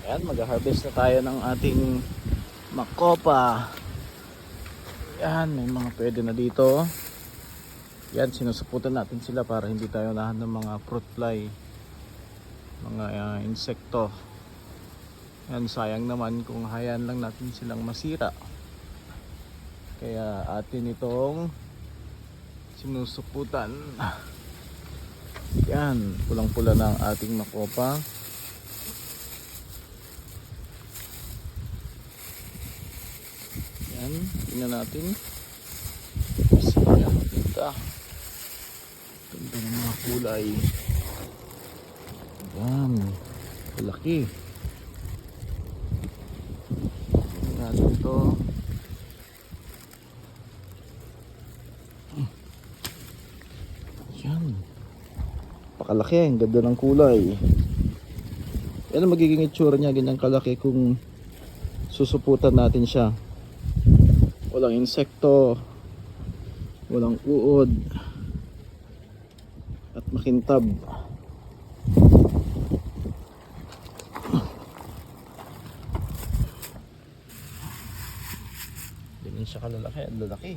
Ayan, mag-harvest na tayo ng ating makopa. Ayan, may mga pwede na dito. Yan, sinusuputan natin sila para hindi tayo nahan ng mga fruit fly, mga insekto. Yan, sayang naman kung hayaan lang natin silang masira. Kaya atin itong sinusuputan. Yan, pulang-pula na ang ating makopa. Yan, tingnan natin. Yan, ganda. Ganda ng mga kulay. Yan, malaki. Tingnan natin ito. Yan, pakalaki, ang ganda ng kulay. Yan ang magiging itsura niya, ganyang kalaki kung susuputan natin siya. Walang insekto, walang uod, at makintab. Ganyan siya kalalaki, ang lalaki.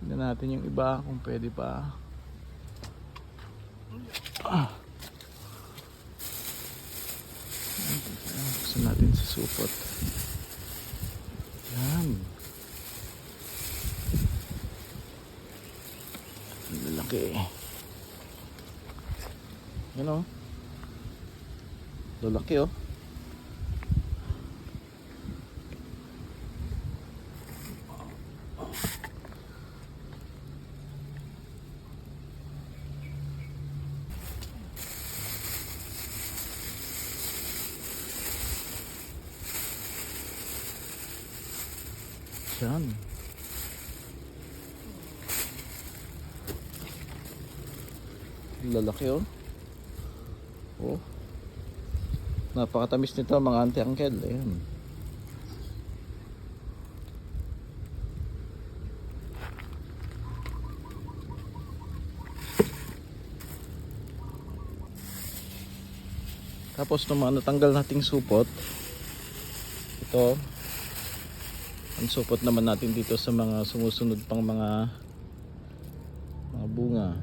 Tignan natin yung iba kung pwede pa. Gusto natin sa supot. Yan. Ang lalaki. Yan o. Lalaki o. Yan. Lalaki oh. Oh. Napakatamis nito mga auntie uncle. Ayan. Tapos nung mga natanggal nating supot, ito ang supot naman natin dito sa mga sumusunod pang mga bunga.